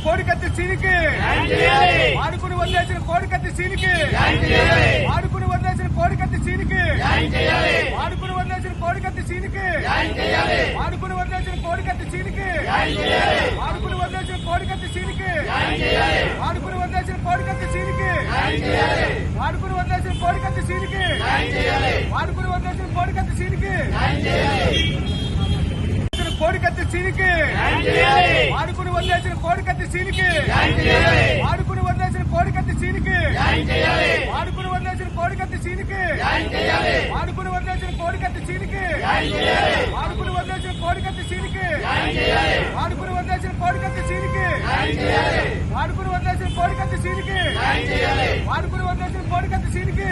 కోడికత్తి సీనికి వాడుకుని వదిలేసిన కోడికత్తి సీనికి వాడుకుని వదిలేసిన కోడికత్తి సీనికి వాడుకుని వదిలేసిన కోడికత్తి సీనికి వాడుకుని వదిలేసిన కోడికత్తి సీనికి వాడుకుని వదిలేసిన కోడికత్తి సీనికి వాడుకుని వదిలేసిన కోడికత్తి సీనికి వాడుకుని వదిలేసిన కోడికత్తి సీనికి వాడుకుని వదిలేసిన కోడికత్తి సీనికి కోడికత్తి సీనికి వాడుకుని వదిలేసిన కోడికత్తి సీనికి వాడుకుని వదిలేసిన కోడికత్తి సీనికి వాడుకుని వదిలేసిన కోడికత్తి సీనికి వాడుకుని వదిలేసిన కోడికత్తి సీనికి వాడుకుని వదిలేసిన కోడికత్తి సీనికి వాడుకుని వదిలేసిన కోడికత్తి సీనికి వాడుకుని వదిలేసిన కోడికత్తి సీనికి వాడుకుని వదిలేసిన కోడికత్తి సీనికి